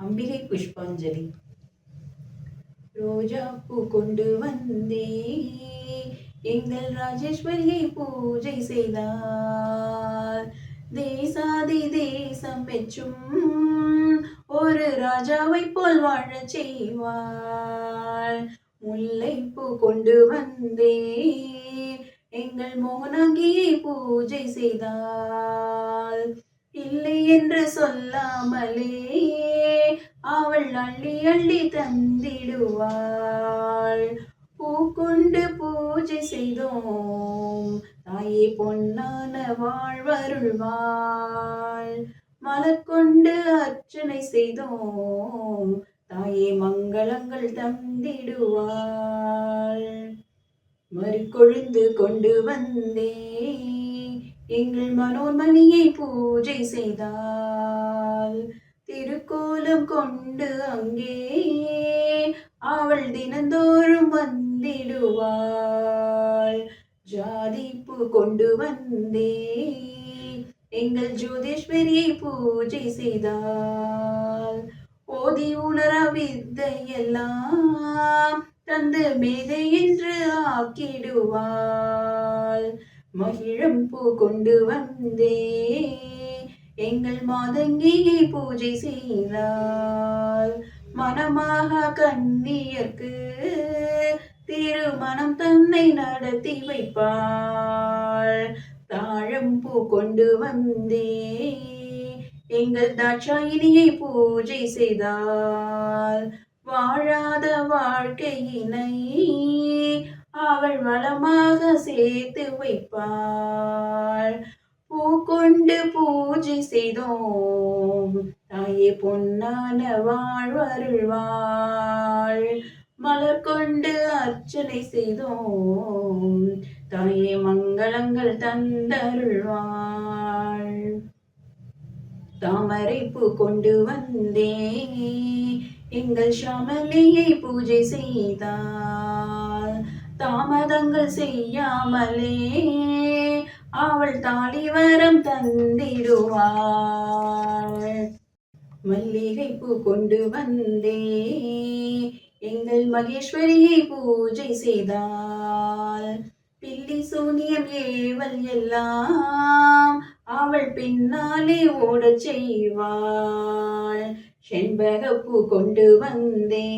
அம்பிகை புஷ்பாஞ்சலி. ரோஜா பூ கொண்டு வந்தே எங்கள் ராஜேஸ்வரியை பூஜை செய்தார். தேசாதி தேசம் பெற்றும் ஒரு ராஜாவை போல் வாழச் செய்வாள். முல்லைப்பூ கொண்டு வந்தே எங்கள் மோகனாங்கியை பூஜை செய்தாள். இல்லை என்று சொல்லாமலே அவள் அள்ளி அள்ளி தந்திடுவாள். பூ கொண்டு பூஜை செய்தோம் தாயே பொன்னான வாழ்வருள்வாள். மலர் கொண்டு அர்ச்சனை செய்தோம் தாயே மங்களங்கள் தந்திடுவாள். மறுக்கொழுந்து கொண்டு வந்தே எங்கள் மனோன்மணியை பூஜை செய்தாள். திருக்கோலம் கொண்டு அங்கே அவள் தினந்தோறும் வந்திடுவாள். ஜாதி பூ கொண்டு வந்தே எங்கள் ஜோதேஸ்வரியை பூஜை செய்தாள். ஓதி உணர வித்தையெல்லாம் தந்து மேதை என்று ஆக்கிடுவாள். மகிழம்பூ கொண்டு வந்தே எங்கள் மாதங்கியை பூஜை செய்தாள். மனமாக கண்ணியர்க்கு திருமணம் தன்னை நடத்தி வைப்பாள். தாழம்பூ கொண்டு வந்தே எங்கள் தாட்சாயினியை பூஜை செய்தாள். வாழாத வாழ்க்கையினை அவள் வளமாக சேர்த்து வைப்பாள். பூ கொண்டு பூஜை செய்தோம் தாயே பொன்னான வாழ்வருள்வாள். மலர் கொண்டு அர்ச்சனை செய்தோம் தாயே மங்களங்கள் தந்தருள்வாள். தாமரை பூ கொண்டு வந்தே எங்கள் ஷாமலியை பூஜை செய்தாள். தாமதங்கள் செய்யாமலே அவள் தாலி வரம் தந்திடுவாள். மல்லிகை பூ கொண்டு வந்தே எங்கள் மகேஸ்வரியை பூஜை செய்தாள். பில்லி சூனியம் ஏவல் எல்லாம் அவள் பின்னாலே ஓடச் செய்வாள். செண்பகப்பூ கொண்டு வந்தே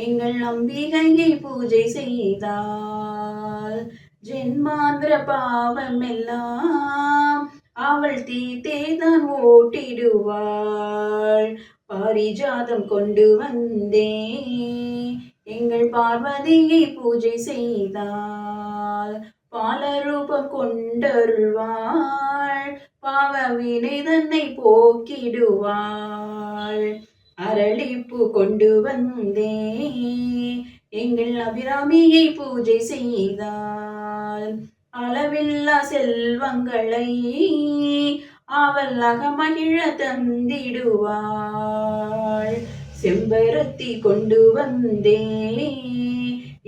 எங்கள் அம்பிகையை பூஜை செய்தாள். ஜென்மாந்திர பாவம் எல்லாம் அவள் தீர்த்தேதான் ஓட்டிடுவாள். பாரிஜாதம் கொண்டு வந்தே எங்கள் பார்வதியை பூஜை செய்தாள். பாலரூபம் கொண்டருள்வாள். பாவவினை தன்னை போக்கிடுவாள். அரளிப்பூ கொண்டு வந்தே எங்கள் அபிராமியை பூஜை செய்தாள். அளவில்லா செல்வங்களை அவள் அகமகிழ தந்திடுவாள். செம்பருத்தி கொண்டு வந்தே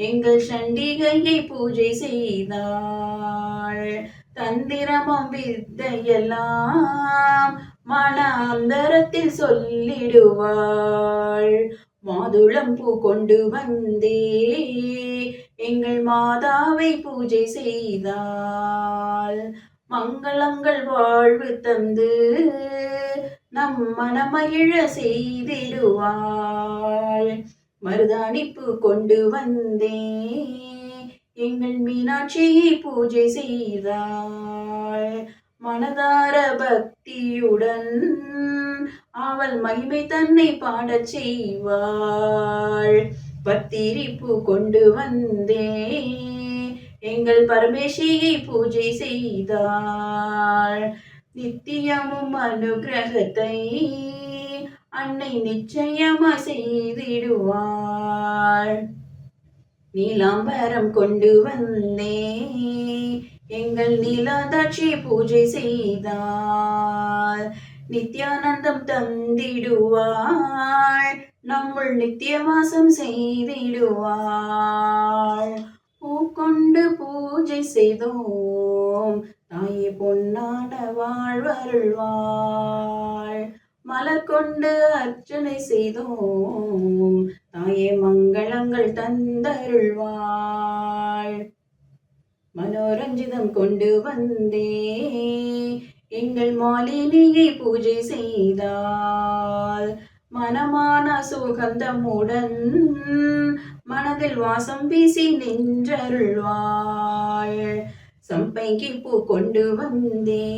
எங்கள் சண்டிகையை பூஜை செய்தாள். தந்திரமும் வித்தையெல்லாம் மன அந்தரத்தில் சொல்லிடுவாள். மாதுளம்பூ கொண்டு வந்தே எங்கள் மாதாவை பூஜை செய்தாள். மங்களங்கள் வாழ்வு தந்து நம் மனமகிழ செய்திடுவாள். மருதாணிப்பூ கொண்டு வந்தே எங்கள் மீனாட்சியை பூஜை செய்தாள். மனதார பக்தியுடன் அவள் மகிமை தன்னை பாடச் செய்வாள். பத்திரிப்பூ கொண்டு வந்தே எங்கள் பரமேசியை பூஜை செய்தாள். நித்தியமும் அனுகிரகத்தை அன்னை நிச்சயமாய் செய்திடுவாள். நீலாம்பரம் கொண்டு வந்தே எங்கள் நீலாதாட்சி பூஜை செய்தாள். நித்யானந்தம் தந்திடுவாள். நம்முள் நித்தியவாசம் செய்திடுவாள். பூ கொண்டு பூஜை செய்தோம் தாயே பொன்னான வாழ்வருள்வாள். மலர் கொண்டு அர்ச்சனை செய்தோம். தாயே மங்களங்கள் தந்தருள்வாள். மனோரஞ்சிதம் கொண்டு வந்தே எங்கள் மாலினியை பூஜை செய்தால் மனமான சுகந்தமுடன் மனதில் வாசம் வீசி நின்றருள்வாள். சம்பங்கி பூ கொண்டு வந்தே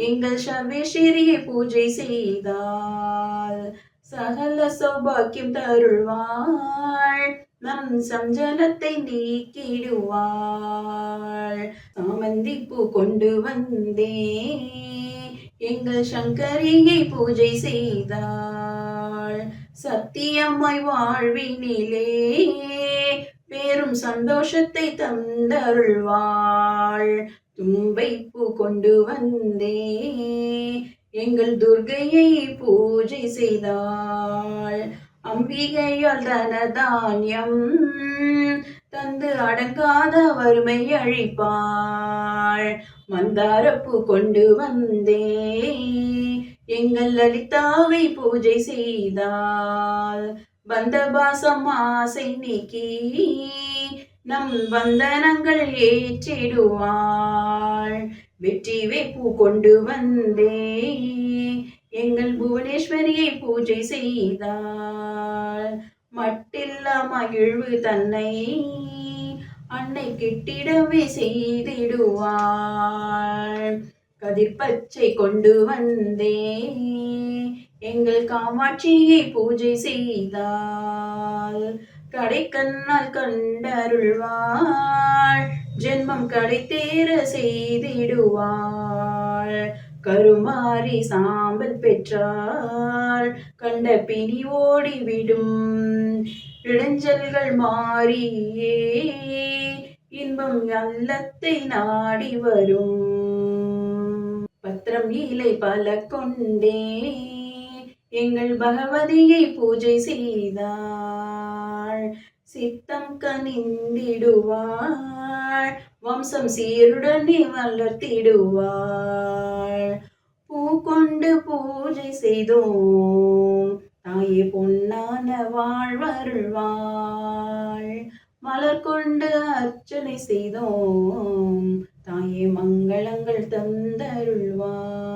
எங்கள் சர்வேஸ்வரியை பூஜை செய்தால் சகல சௌபாக்கியம் தருள்வாள். நம் சஞ்சலத்தை நீக்கிடுவாள். சாமந்தி பூ கொண்டு வந்தே எங்கள் சங்கரியை பூஜை செய்தாள். சத்தியமாய் வாழ்வினிலே பேரும் சந்தோஷத்தை தந்தருள்வாள். தும்பை பூ கொண்டு வந்தே எங்கள் துர்கையை பூஜை செய்தாள். அம்பிகையால் தனதானியம் தந்து அடங்காத வறுமை அழிப்பாள். மந்தாரப்பூ கொண்டு வந்தே எங்கள் லலிதாவை பூஜை செய்தாள். பந்தபாசம் ஆசை நீக்கி நம் வந்தனங்கள் ஏற்றிடுவாள். வெற்றி வேப்பூ கொண்டு வந்தே எங்கள் புவனேஸ்வரியை பூஜை செய்தாள். மட்டில்லா மகிழ்வு தன்னை அன்னை கிட்டிடவே செய்திடுவாள். கதிர்பச்சை கொண்டு வந்தே எங்கள் காமாட்சியை பூஜை செய்தாள். கடைக்கண்ணால் கண்டருள்வாள். ஜென்மம் கடை தேர செய்திடுவாள். கருமாறி சாம்பல் பெற்றால் கண்ட பிணி ஓடிவிடும். இடைஞ்சல்கள் மாறியே இன்பம் அல்லத்தை நாடி வரும். பத்திரம் இலை பல கொண்டே எங்கள் பகவதியை பூஜை செய்தாள். சித்தம் கனிந்திடுவாள். வம்சம் சீருடனே வளர்த்திடுவாள். பூ கொண்டு பூஜை செய்தோம். தாயே பொன்னான வாழ்வருள்வாள். மலர் கொண்டு அர்ச்சனை செய்தோம். தாயே மங்களங்கள் தந்தருள்வாள்.